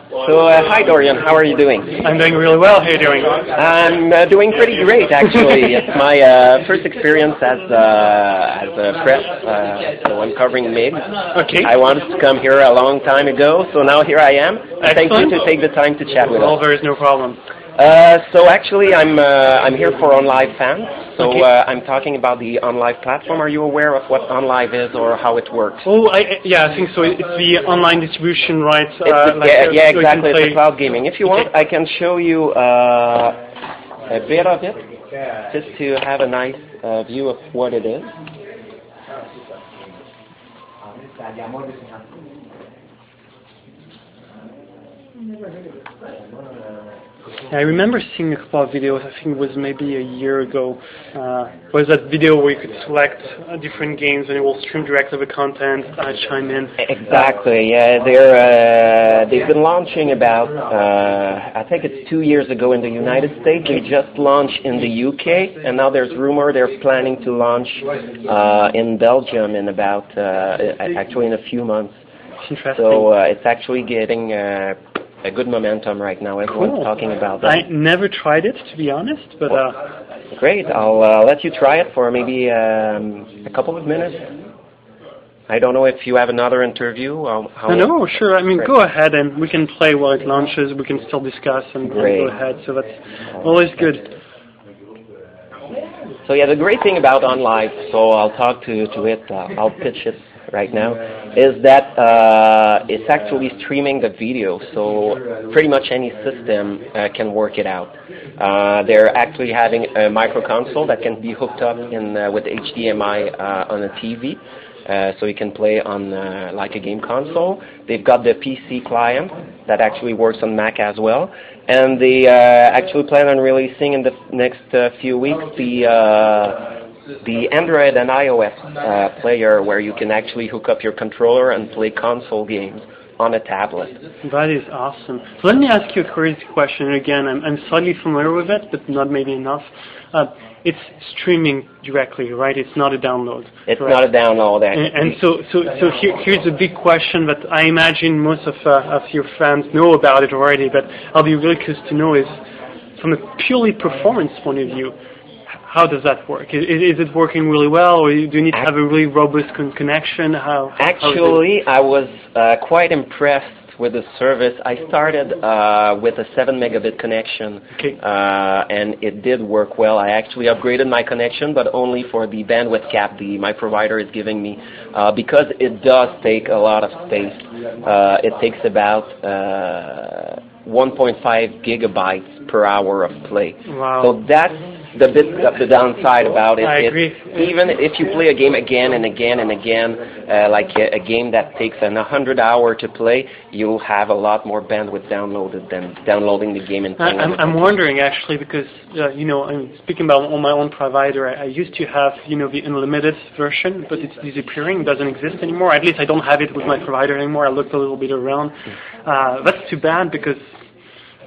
So, hi Dorian, how are you doing? I'm doing really well. How are you doing? I'm doing pretty great, actually. It's my first experience as a press, so I'm covering MIGS. Okay. I wanted to come here a long time ago, so now here I am. Thank you to take the time to chat with us. Well, there is no problem. So actually, I'm here for OnLive fans. So Okay. I'm talking about the OnLive platform. Are you aware of what OnLive is or how it works? Oh, yeah, I think so. It's the online distribution, right? Yeah, exactly. It's a cloud gaming. If you want, I can show you a bit of it, just to have a nice view of what it is. I remember seeing a couple of videos. I think it was maybe a year ago. Was that video where you could select different games and it will stream directly the content, chime in? Exactly. Yeah, they've been launching about I think it's 2 years ago in the United States. They just launched in the UK, and now there's rumor they're planning to launch in Belgium in about actually in a few months. Interesting. So it's actually getting a good momentum right now. Everyone's talking about that. I never tried it, to be honest, but great. I'll let you try it for maybe a couple of minutes. I don't know if you have another interview. No, sure. I mean, go ahead and we can play while it launches. We can still discuss and go ahead. So that's always good. So yeah, the great thing about OnLive, so I'll talk to it. I'll pitch it right now, is that it's actually streaming the video, so pretty much any system can work it out. They're actually having a micro console that can be hooked up with HDMI on a TV, so you can play on like a game console. They've got the PC client that actually works on Mac as well, and they actually plan on releasing in the next few weeks the Android and iOS player where you can actually hook up your controller and play console games on a tablet. That is awesome. So let me ask you a crazy question again. I'm slightly familiar with it, but not maybe enough. It's streaming directly, right? It's not a download. It's not a download. And so here's a big question that I imagine most of your fans know about it already, but I'll be really curious to know is, from a purely performance point of view, how does that work? Is it working really well, or do you need to have a really robust connection? Actually, I was quite impressed with the service. I started with a 7 megabit connection, and it did work well. I actually upgraded my connection, but only for the bandwidth cap my provider is giving me, because it does take a lot of space. It takes about 1.5 gigabytes per hour of play. Wow. So that's the bit of the downside about it. I agree. Even if you play a game again and again and again, like a game that takes 100 hours to play, you'll have a lot more bandwidth downloaded than downloading the game and playing. I'm wondering actually, because I'm speaking about on my own provider. I used to have the unlimited version, but it's disappearing. It doesn't exist anymore. At least I don't have it with my provider anymore. I looked a little bit around. That's too bad, because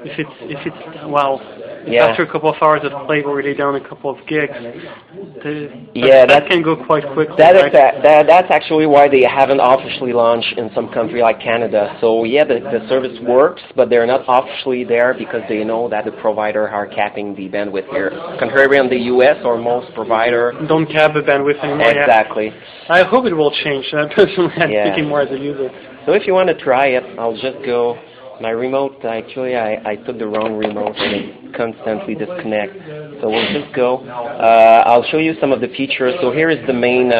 if it's wow. Yeah. After a couple of hours of play, we're already down a couple of gigs. That can go quite quickly. That's actually why they haven't officially launched in some country like Canada. So yeah, the service works, but they're not officially there because they know that the provider are capping the bandwidth here. Contrary in the US, or most provider don't cap the bandwidth anymore. Exactly. Yeah. I hope it will change. Personally, I'm speaking more as a user. So if you want to try it, I'll just go. My remote, actually, I took the wrong remote and it constantly disconnects. So we'll just go. I'll show you some of the features. So here is the main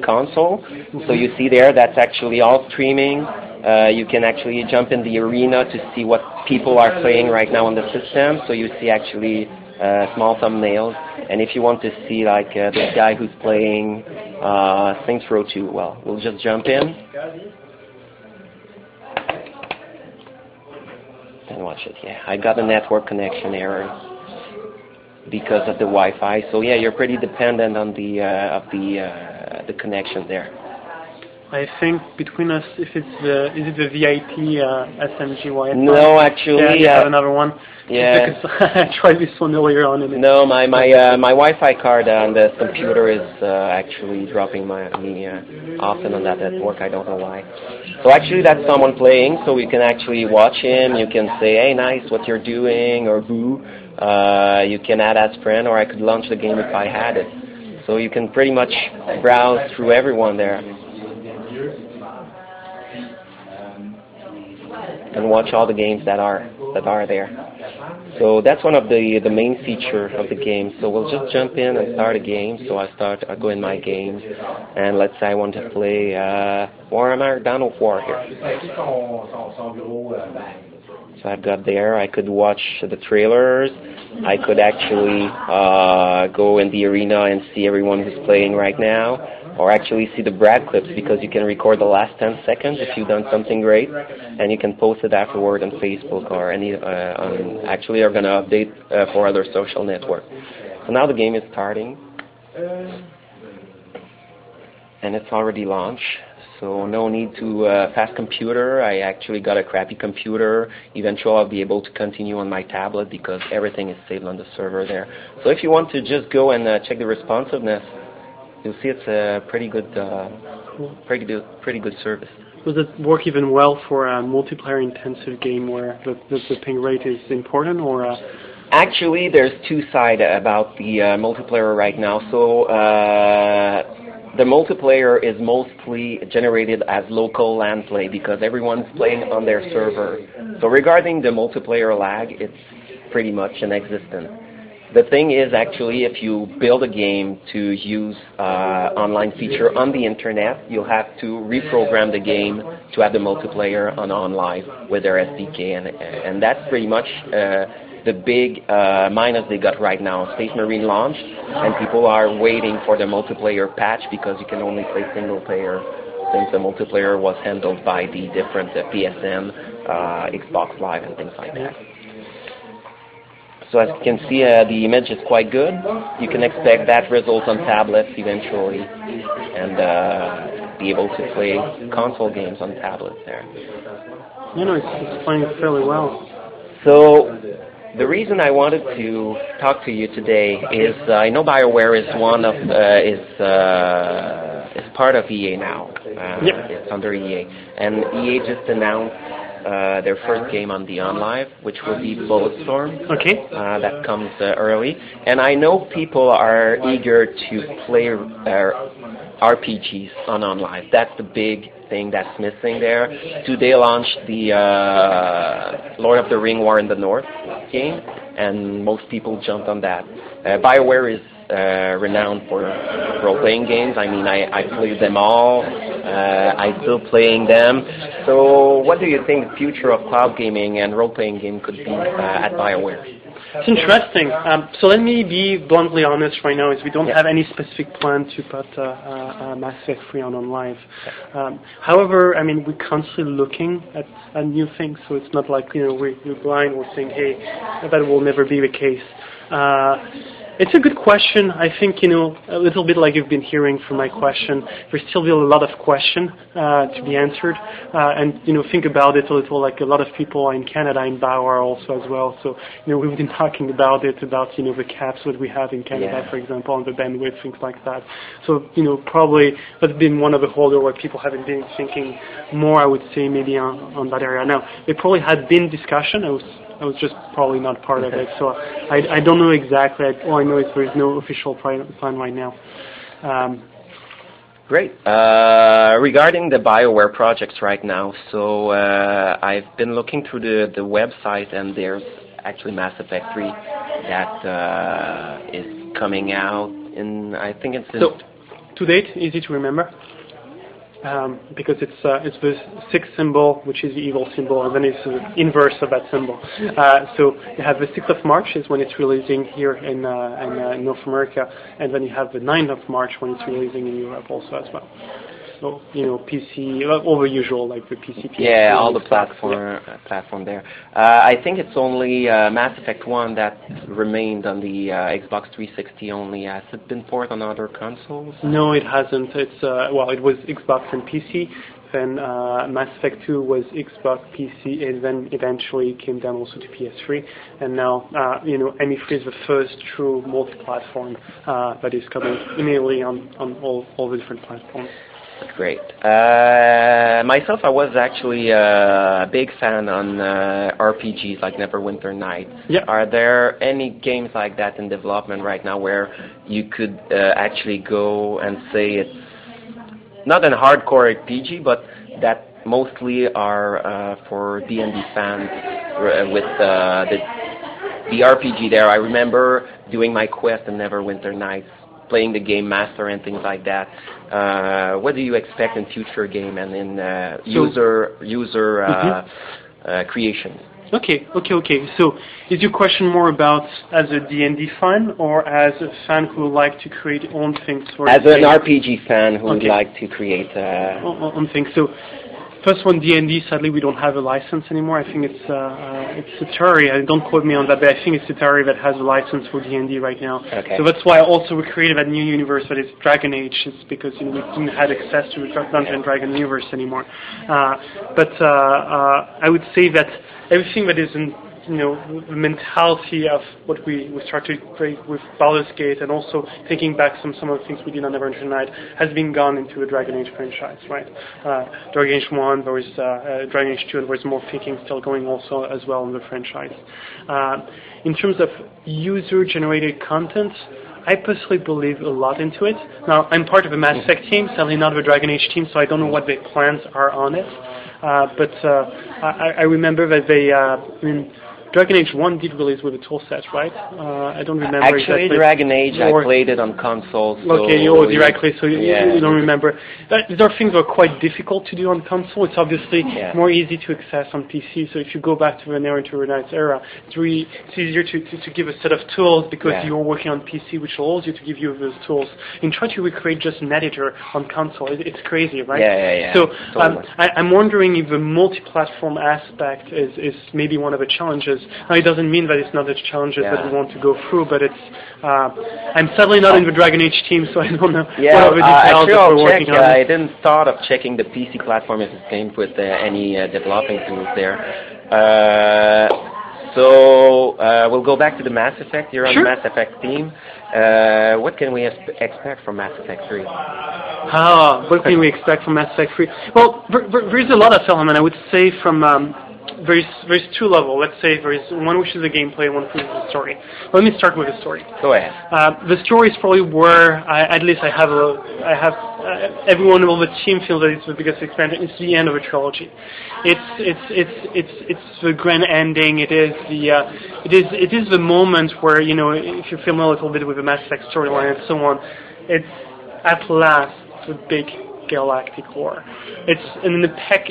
console. So you see there, that's actually all streaming. You can actually jump in the arena to see what people are playing right now on the system. So you see actually small thumbnails. And if you want to see like this guy who's playing Saints Row 2, well, we'll just jump in. And watch it. Yeah, I got a network connection error because of the Wi-Fi. So yeah, you're pretty dependent on the connection there. I think between us, if it's is it the VIP SMGY? No, actually, yeah, you have another one. Yeah. Because I tried to be familiar on it. No, my Wi-Fi card on the computer is actually dropping me often on that at work. I don't know why. So actually, that's someone playing, so we can actually watch him. You can say, "Hey, nice, what you're doing," or "Boo." You can add as friend, or I could launch the game if I had it. So you can pretty much browse through everyone there and watch all the games that are there. So that's one of the main feature of the game. So we'll just jump in and start a game. So I go in my game, and let's say I want to play Warhammer Dawn of War here. So I've got there. I could watch the trailers. I could actually go in the arena and see everyone who's playing right now, or actually see the brag clips, because you can record the last 10 seconds if you've done something great, and you can post it afterward on Facebook or any. Actually, are going to update for other social networks. So now the game is starting, and it's already launched. So no need to fast computer. I actually got a crappy computer. Eventually I'll be able to continue on my tablet because everything is saved on the server there. So if you want to just go and check the responsiveness, you'll see it's a pretty good service. Does it work even well for a multiplayer intensive game where the ping rate is important, or? Actually, there's two sides about the multiplayer right now. So the multiplayer is mostly generated as local LAN play because everyone's playing on their server. So regarding the multiplayer lag, it's pretty much inexistent. The thing is, actually, if you build a game to use online feature on the internet, you'll have to reprogram the game to have the multiplayer on OnLive with their SDK, and that's pretty much the big minus they got right now. Space Marine launched, and people are waiting for the multiplayer patch because you can only play single player, since the multiplayer was handled by the different PSN, Xbox Live, and things like that. So as you can see, the image is quite good. You can expect that result on tablets eventually, and be able to play console games on tablets there. You know, it's playing fairly well. So the reason I wanted to talk to you today is I know Bioware is is part of EA now. It's under EA, and EA just announced their first game on the OnLive, which will be Bulletstorm. Okay. That comes early, and I know people are eager to play RPGs on OnLive. That's the big thing that's missing there. Today launched the Lord of the Ring War in the North game, and most people jumped on that. Bioware is renowned for role-playing games. I mean, I played them all. I'm still playing them. So what do you think the future of cloud gaming and role-playing game could be at Bioware? It's interesting. So let me be bluntly honest right now, is we don't have any specific plan to put Mass Effect 3 on OnLive. However, I mean, we're constantly looking at new things, so it's not like, you know, we're blind, we're saying, hey, that will never be the case. It's a good question. I think, you know, a little bit like you've been hearing from my question, there's still a lot of questions to be answered. And, you know, think about it a little, like a lot of people in Canada, in Bioware also as well. So, you know, we've been talking about it, about, you know, the caps that we have in Canada, for example, and the bandwidth, things like that. So, you know, probably that's been one of the holder where people haven't been thinking more, I would say, maybe on that area. Now, there probably had been discussion. I was just probably not part of it, so I don't know exactly. All I know is there is no official plan right now. Great. Regarding the Bioware projects right now, so I've been looking through the website, and there's actually Mass Effect 3 that is coming out in, I think it's... So, to date, easy to remember? Because it's the 6th symbol, which is the evil symbol, and then it's the inverse of that symbol. So you have the 6th of March is when it's releasing here in North America, and then you have the 9th of March when it's releasing in Europe also as well. PC, all the usual, like the PC. Yeah, all the platform there. I think it's only Mass Effect 1 that remained on the Xbox 360 only. Has it been ported on other consoles? No, it hasn't. It's it was Xbox and PC. Then Mass Effect 2 was Xbox, PC, and then eventually came down also to PS3. And now, ME3 is the first true multi-platform that is coming immediately on all the different platforms. That's great. Myself, I was actually a big fan on RPGs like Neverwinter Nights. Yeah. Are there any games like that in development right now where you could actually go and say it's not a hardcore RPG, but that mostly are for D&D fans with the RPG there? I remember doing my quest in Neverwinter Nights, playing the game master and things like that. What do you expect in future game and in user creation? Okay. So, is your question more about as a D&D fan or as a fan who would like to create own things? As an RPG fan who would like to create own things. So, first one, D&D. Sadly, we don't have a license anymore. I think it's Atari. Don't quote me on that, but I think it's Atari that has a license for D&D right now. Okay. So that's why also we created that new universe that is Dragon Age. It's because we didn't have access to the Dungeons and Dragons universe anymore. But I would say that everything that is in the mentality of what we started to create with Baldur's Gate, and also thinking back some of the things we did on Neverwinter Night, has been gone into the Dragon Age franchise, right? Dragon Age 1, there was Dragon Age 2, and there was more thinking still going also as well in the franchise. In terms of user-generated content, I personally believe a lot into it. Now, I'm part of a Mass Effect team, sadly not the Dragon Age team, so I don't know what their plans are on it. But I remember that Dragon Age 1 did release with a tool set, right? I don't remember actually, exactly. Dragon Age, I played it on console. So okay, directly, so you don't remember. There are things that are quite difficult to do on console. It's obviously more easy to access on PC. So if you go back to the Neverwinter Nights era, it's easier to give a set of tools because you're working on PC, which allows you to give you those tools. And try to recreate just an editor on console. It's crazy, right? Yeah. So totally. I'm wondering if the multi-platform aspect is maybe one of the challenges. Now, it doesn't mean that it's not a challenge that we want to go through, but it's. I'm sadly not in the Dragon Age team, so I don't know what are the details that we're working on. I didn't thought of checking the PC platform if it came with any developing tools there. So we'll go back to the Mass Effect. You're on the Mass Effect team. What can we expect from Mass Effect 3? What can we expect from Mass Effect 3? Well, there's a lot of element. I would say from. There's two levels. Let's say there is one which is the gameplay, one which is the story. Let me start with the story. Go ahead. The story is probably where at least I have everyone on the team feels that it's the biggest expansion. It's the end of a trilogy. It's the grand ending. It is the moment where if you're familiar a little bit with the Mass Effect storyline and so on, it's at last the big galactic war. It's an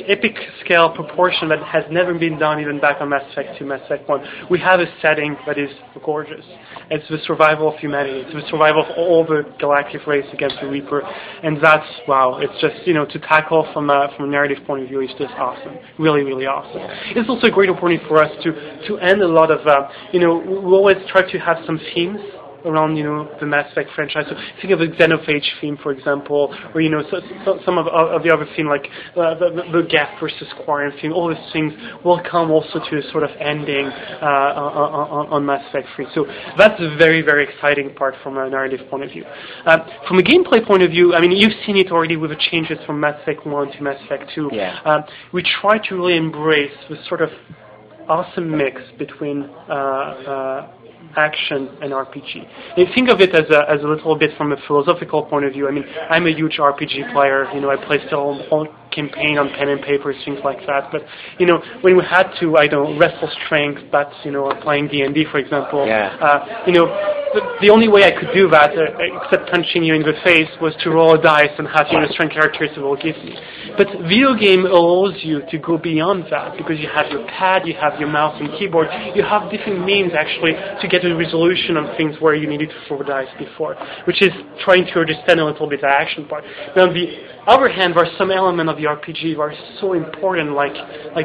epic scale proportion that has never been done even back on Mass Effect 2, Mass Effect 1. We have a setting that is gorgeous. It's the survival of humanity. It's the survival of all the galactic race against the Reaper. And that's, wow, it's just, to tackle from a narrative point of view is just awesome. Really, really awesome. It's also a great opportunity for us to end a lot of, we always try to have some themes around the Mass Effect franchise. So think of the Xenophage theme, for example, or some of the other theme like the Geth versus Quarian theme. All these things will come also to a sort of ending on Mass Effect 3. So that's a very, very exciting part from a narrative point of view. From a gameplay point of view, I mean, you've seen it already with the changes from Mass Effect 1 to Mass Effect 2. We try to really embrace the sort of awesome mix between action and RPG. And think of it as a little bit from a philosophical point of view. I mean, I'm a huge RPG player. I play still whole campaign on pen and paper, things like that. But when we had to, wrestle strength, but playing D&D, for example. the only way I could do that, except punching you in the face, was to roll a dice and have strength characteristics it will give me. But video game allows you to go beyond that because you have your pad, you have your mouse and keyboard, you have different means actually to get a resolution on things where you needed to throw dice before, which is trying to understand a little bit the action part. Now, on the other hand, there are some elements of the RPG that are so important, like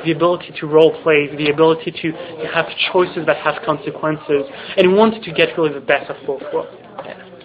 the ability to role play, the ability to have choices that have consequences, and want to get really the best of both worlds.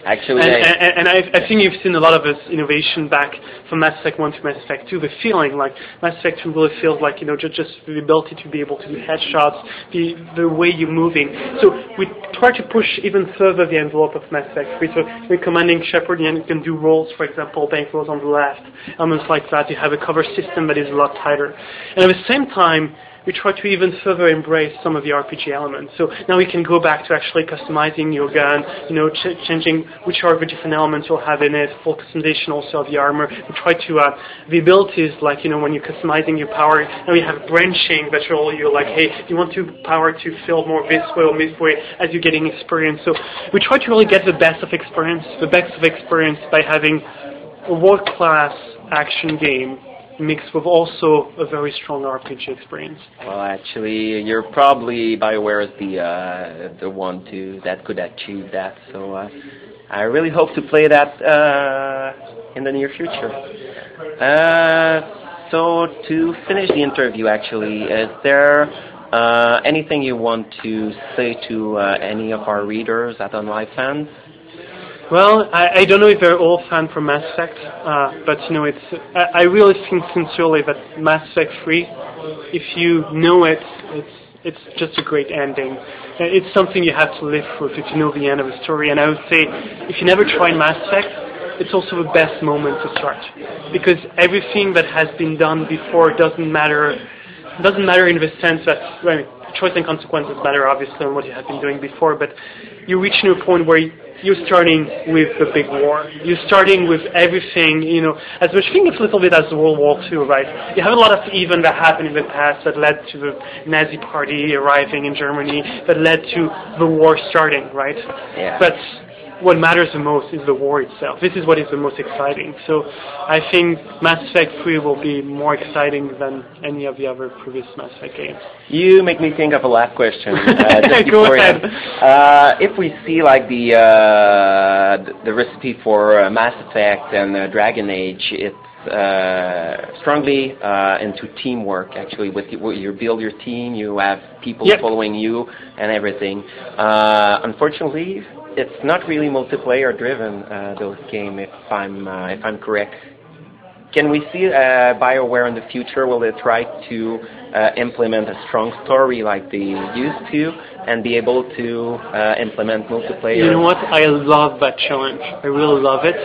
Actually, and I think you've seen a lot of this innovation back from Mass Effect 1 to Mass Effect 2. The feeling like Mass Effect 2 really feels like just the ability to be able to do headshots, the way you're moving. So we try to push even further the envelope of Mass Effect 3. So when commanding Shepard, you can do rolls, for example, bank rolls on the left, elements like that. You have a cover system that is a lot tighter. And at the same time, we try to even further embrace some of the RPG elements. So now we can go back to actually customizing your gun, changing which are the different elements you'll have in it, full customization also of the armor. We try to, the abilities, like, when you're customizing your power, now we have branching that show you, like, hey, you want to power to feel more this way or this way as you're getting experience. So we try to really get the best of experience by having a world-class action game mixed with also a very strong RPG experience. Well, actually, you're probably Bioware is the one that could achieve that. So I really hope to play that in the near future. So to finish the interview, actually, is there anything you want to say to any of our readers at OnLive Fans? Well, I don't know if they're all fans from Mass Effect, but I really think sincerely that Mass Effect 3, if you know it, it's just a great ending. It's something you have to live through if you know the end of the story. And I would say, if you never tried Mass Effect, it's also the best moment to start, because everything that has been done before doesn't matter. Doesn't matter in the sense that, choice and consequences matter obviously on what you have been doing before, but you're reaching a point where you're starting with the big war. You're starting with everything, as much think it's a little bit as World War II, right? You have a lot of events that happened in the past that led to the Nazi party arriving in Germany, that led to the war starting, right? Yeah. But what matters the most is the war itself. This is what is the most exciting. So I think Mass Effect 3 will be more exciting than any of the other previous Mass Effect games. You make me think of a last question. Go ahead. If we see like the recipe for Mass Effect and Dragon Age, it's strongly into teamwork. Actually, with you build your team, you have people following you and everything. Unfortunately, it's not really multiplayer driven, those games, if I'm correct. Can we see BioWare in the future? Will they try to implement a strong story like they used to and be able to implement multiplayer? You know what? I love that challenge. I really love it.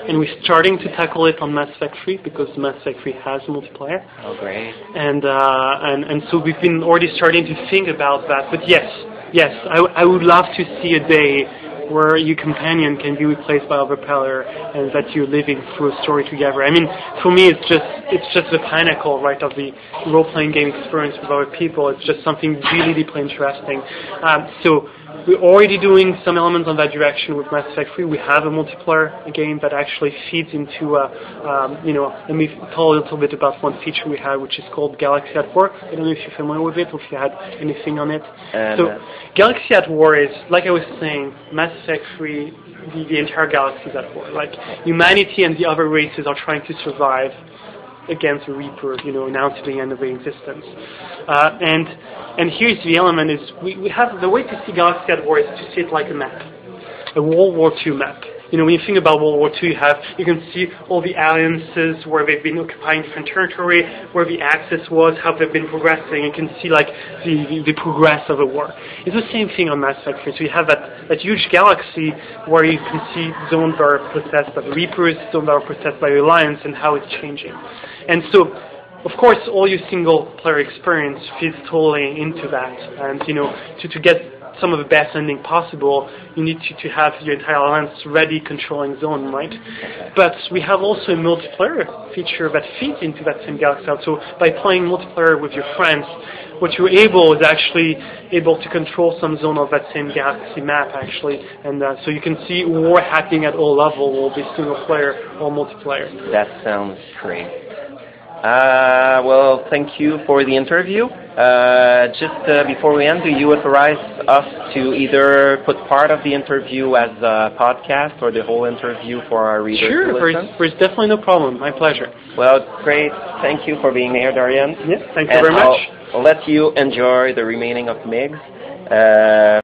And we're starting to tackle it on Mass Effect 3 because Mass Effect 3 has multiplayer. Oh, great. And so we've been already starting to think about that. But yes, I would love to see a day where your companion can be replaced by other player and that you're living through a story together. I mean, for me, it's just the pinnacle, right, of the role-playing game experience with other people. It's just something really deeply interesting. So we're already doing some elements on that direction with Mass Effect 3. We have a multiplayer game that actually feeds into, let me tell a little bit about one feature we have, which is called Galaxy at War. I don't know if you're familiar with it or if you had anything on it. So Galaxy at War is, like I was saying, Mass Effect 3, the entire galaxy is at war. Like, humanity and the other races are trying to survive against the Reaper, now to the end of their existence. And here's the element is, we have, the way to see Galaxy at War is to see it like a map, a World War II map. When you think about World War II, you can see all the alliances where they've been occupying different territory, where the axis was, how they've been progressing. You can see like the progress of a war. It's the same thing on Mass Effect 3. So you have that huge galaxy where you can see zones that are possessed by the Reapers, zones that are possessed by the Alliance, and how it's changing. And so, of course, all your single-player experience fits totally into that. And to get some of the best ending possible, you need to have your entire alliance ready controlling zone, right? But we have also a multiplayer feature that feeds into that same galaxy out. So by playing multiplayer with your friends, what you're able is actually able to control some zone of that same galaxy map, actually. And so you can see war happening at all levels, will be single player or multiplayer. That sounds great. Well, thank you for the interview. Just before we end, do you authorize us to either put part of the interview as a podcast or the whole interview for our readers to listen? Sure, there's definitely no problem. My pleasure. Well, great. Thank you for being here, Dorian. Yeah, thank you very much. I'll let you enjoy the remaining of MIGS.